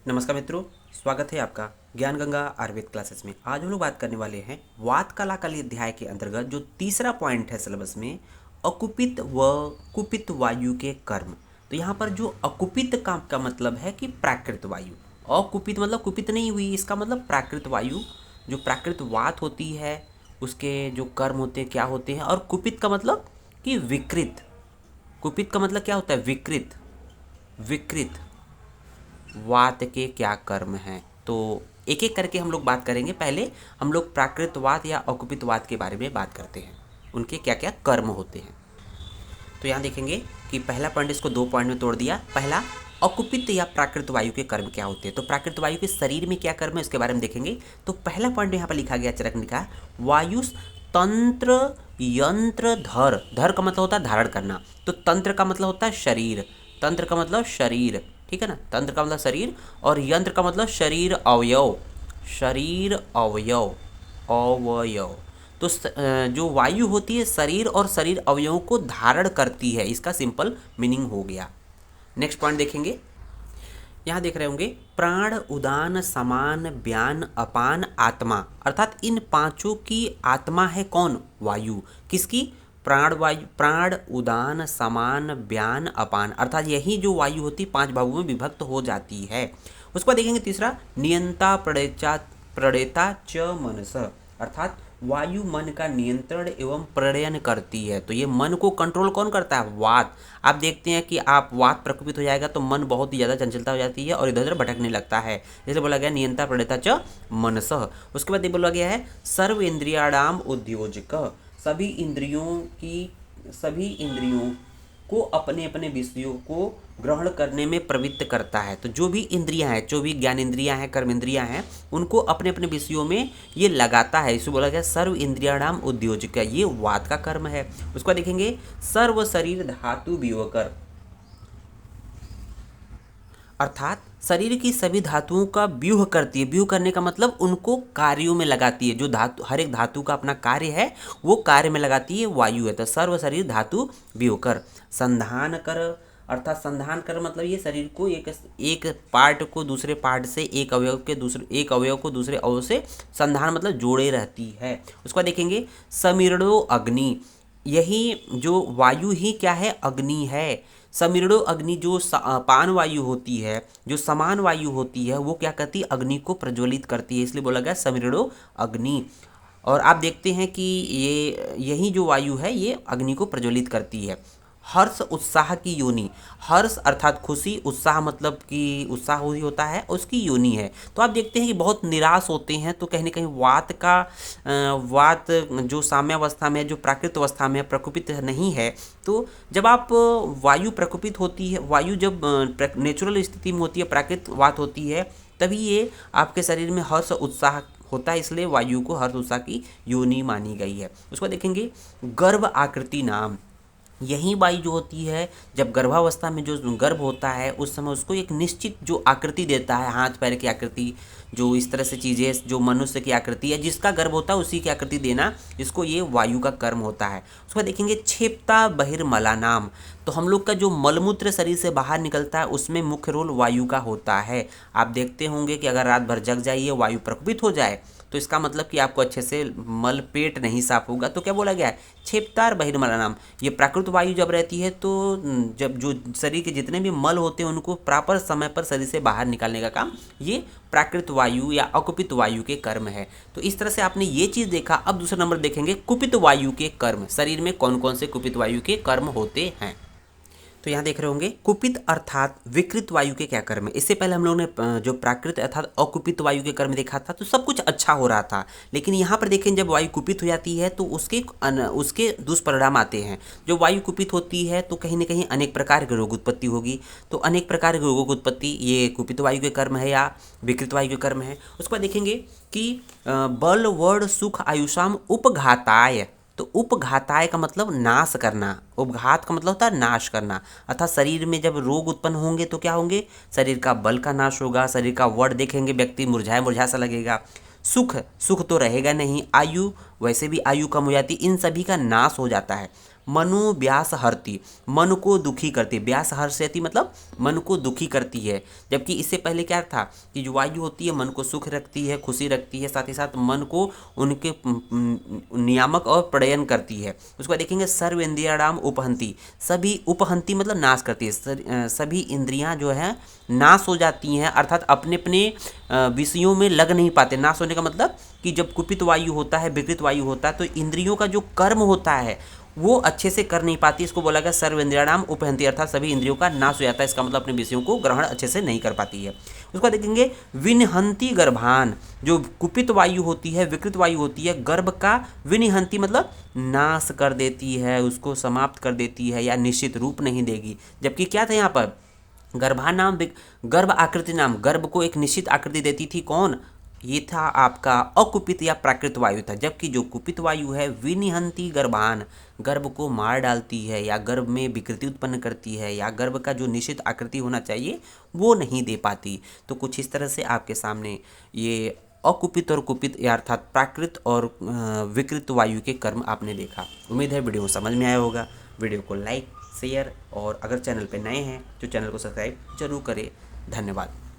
नमस्कार मित्रों, स्वागत है आपका ज्ञान गंगा आयुर्वेद क्लासेस में। आज हम लोग बात करने वाले हैं वात कला कली अध्याय के अंतर्गत जो तीसरा पॉइंट है सिलेबस में, अकुपित व कुपित वायु के कर्म। तो यहाँ पर जो अकुपित का मतलब है कि प्राकृत वायु, अकुपित मतलब कुपित नहीं हुई, इसका मतलब प्राकृत वायु, जो प्राकृत वात होती है उसके जो कर्म होते हैं क्या होते हैं। और कुपित का मतलब कि विकृत, कुपित का मतलब क्या होता है, विकृत, विकृत वात के क्या कर्म हैं। तो एक एक करके हम लोग बात करेंगे। पहले हम लोग प्राकृतवात या अकुपितवात के बारे में बात करते हैं, उनके क्या क्या कर्म होते हैं। तो यहाँ देखेंगे कि पहला पॉइंट, इसको दो पॉइंट में तोड़ दिया। पहला, अकुपित या प्राकृत वायु के कर्म क्या होते हैं। तो प्राकृत वायु के शरीर में क्या कर्म है इसके बारे में देखेंगे। तो पहला पॉइंट यहाँ पर लिखा गया, चरक ने लिखा, वायु तंत्र यंत्र धर। धर का मतलब होता है धारण करना, तो तंत्र का मतलब होता है शरीर, तंत्र का मतलब शरीर, ठीक है ना, तंत्र का मतलब शरीर, और यंत्र का मतलब शरीर अवयव, शरीर अवयव, अवयव। तो जो वायु होती है शरीर और शरीर अवयवों को धारण करती है, इसका सिंपल मीनिंग हो गया। नेक्स्ट पॉइंट देखेंगे, यहाँ देख रहे होंगे, प्राण उदान समान व्यान अपान आत्मा, अर्थात इन पांचों की आत्मा है कौन, वायु। किसकी, प्राण वायु, प्राण उदान समान व्यान अपान, अर्थात यही जो वायु होती पांच भागों में विभक्त हो जाती है। उसके बाद देखेंगे तीसरा, नियंता प्रणेता च मनस, अर्थात वायु मन का नियंत्रण एवं प्रणयन करती है। तो ये मन को कंट्रोल कौन करता है, वात। आप देखते हैं कि आप वात प्रकोपित हो जाएगा तो मन बहुत ही ज़्यादा चंचलता हो जाती है और इधर उधर भटकने लगता है, जैसे बोला गया नियंता प्रणेता च मनसः। उसके बाद ये बोला गया है, सर्व इंद्रियाणाम उद्योजक, सभी इंद्रियों की, सभी इंद्रियों को अपने अपने विषयों को ग्रहण करने में प्रवृत्त करता है। तो जो भी इंद्रियां हैं, जो भी ज्ञान इंद्रियां हैं, कर्म इंद्रियां हैं, उनको अपने अपने विषयों में ये लगाता है। इसे बोला गया सर्व इंद्रियाणाम उद्योजक, ये वात का कर्म है। उसको देखेंगे, सर्व शरीर धातु वियोकर, अर्थात शरीर की सभी धातुओं का व्यूह करती है। व्यूह करने का मतलब उनको कार्यों में लगाती है, जो धातु, हर एक धातु का अपना कार्य है वो कार्य में लगाती है, वायु है। तो सर्व शरीर धातु व्यूह कर, संधान कर, अर्थात संधान कर मतलब ये शरीर को एक पार्ट को दूसरे पार्ट से, एक अवयव के दूसरे, एक अवयव को दूसरे अवयव से, संधान मतलब जोड़े रहती है। उसके बाद देखेंगे, समीरणो अग्नि, यही जो वायु ही क्या है, अग्नि है। समीरणो अग्नि, जो पान वायु होती है, जो समान वायु होती है, वो क्या करती है, अग्नि को प्रज्वलित करती है, इसलिए बोला गया समीरणो अग्नि। और आप देखते हैं कि ये यही जो वायु है ये अग्नि को प्रज्वलित करती है। हर्ष उत्साह की योनि, हर्ष अर्थात खुशी, उत्साह मतलब कि उत्साह ही होता है, उसकी योनि है। तो आप देखते हैं कि बहुत निराश होते हैं, तो कहीं ना कहीं वात का वात जो साम्यावस्था में, जो प्राकृत अवस्था में प्रकोपित नहीं है। तो जब आप वायु प्रकोपित होती है, वायु जब नेचुरल स्थिति में होती है, प्राकृत वात होती है, तभी ये आपके शरीर में हर्ष उत्साह होता है, इसलिए वायु को हर्ष उत्साह की योनि मानी गई है। उसको देखेंगे, गर्भ आकृति नाम, यही वायु जो होती है जब गर्भावस्था में जो गर्भ होता है उस समय उसको एक निश्चित जो आकृति देता है, हाथ पैर की आकृति, जो इस तरह से चीज़ें, जो मनुष्य की आकृति है, जिसका गर्भ होता है उसी की आकृति देना, इसको ये वायु का कर्म होता है। उसको देखेंगे, क्षेपता बहिर्मला नाम, तो हम लोग का जो मलमूत्र शरीर से बाहर निकलता है उसमें मुख्य रोल वायु का होता है। आप देखते होंगे कि अगर रात भर जग जाइए, वायु प्रकोपित हो जाए, तो इसका मतलब कि आपको अच्छे से मल पेट नहीं साफ होगा। तो क्या बोला गया है, क्षेपतार बहिर्मला नाम, ये प्राकृत वायु जब रहती है तो जब जो शरीर के जितने भी मल होते हैं उनको प्रॉपर समय पर शरीर से बाहर निकालने का काम ये प्राकृत वायु या अकुपित वायु के कर्म है। तो इस तरह से आपने ये चीज़ देखा। अब दूसरा नंबर देखेंगे, कुपित वायु के कर्म, शरीर में कौन कौन से कुपित वायु के कर्म होते हैं। तो यहाँ देख रहे होंगे, कुपित अर्थात विकृत वायु के क्या कर्म है। इससे पहले हम लोगों ने जो प्राकृत अर्थात अकुपित वायु के कर्म देखा था, तो सब कुछ अच्छा हो रहा था। लेकिन यहाँ पर देखें, जब वायु कुपित हो जाती है तो उसके दुष्परिणाम आते हैं। जो वायु कुपित होती है तो कहीं ना कहीं अनेक प्रकार के रोग उत्पत्ति होगी। तो अनेक प्रकार के रोगों की उत्पत्ति ये कुपित वायु के कर्म है या विकृत वायु के कर्म है। उसके बाद देखेंगे कि बल वर्ण सुख आयुषाम उपघाताय, तो उपघाताय का मतलब नाश करना, उपघात का मतलब होता है नाश करना, अर्थात शरीर में जब रोग उत्पन्न होंगे तो क्या होंगे, शरीर का बल का नाश होगा, शरीर का वर्ण देखेंगे व्यक्ति मुरझाया मुरझाया सा लगेगा, सुख तो रहेगा नहीं, आयु वैसे भी आयु कम हो जाती, इन सभी का नाश हो जाता है। मनु व्यास हरती, मन को दुखी करती है। व्यास हर्षयति मतलब मन को दुखी करती है। जबकि इससे पहले क्या था कि जो वायु होती है मन को सुख रखती है, खुशी रखती है, साथ ही साथ मन को उनके नियामक और प्रयन करती है। उसको देखेंगे सर्व इंद्रियाणाम उपहंती, सभी उपहंती मतलब नाश करती है। सभी इंद्रियां जो है नाश हो जाती हैं, अर्थात अपने अपने विषयों में लग नहीं पाते। नाश होने का मतलब कि जब कुपित वायु होता है, विकृत वायु होता है, तो इंद्रियों का जो कर्म होता है वो अच्छे से कर नहीं पाती। इसको बोला गया सर्व इंद्रियाणाम उपहंती, अर्थात सभी इंद्रियों का नाश हो जाता है। इसका मतलब अपने विषयों को ग्रहण अच्छे से नहीं कर पाती है। उसको देखेंगे विनिहंती गर्भान, जो कुपित वायु होती है, विकृत वायु होती है, गर्भ का विनिहंती मतलब नाश कर देती है, उसको समाप्त कर देती है या निश्चित रूप नहीं देगी। जबकि क्या था यहाँ पर गर्भा नाम, गर्भ आकृति नाम, गर्भ को एक निश्चित आकृति देती थी कौन, ये था आपका अकुपित या प्राकृत वायु था। जबकि जो कुपित वायु है विनिहंती गर्भान, गर्भ को मार डालती है या गर्भ में विकृति उत्पन्न करती है या गर्भ का जो निश्चित आकृति होना चाहिए वो नहीं दे पाती। तो कुछ इस तरह से आपके सामने ये अकुपित और कुपित या अर्थात प्राकृत और विकृत वायु के कर्म आपने देखा। उम्मीद है वीडियो समझ में आया होगा। वीडियो को लाइक, शेयर और अगर चैनल पर नए हैं तो चैनल को सब्सक्राइब जरूर करें। धन्यवाद।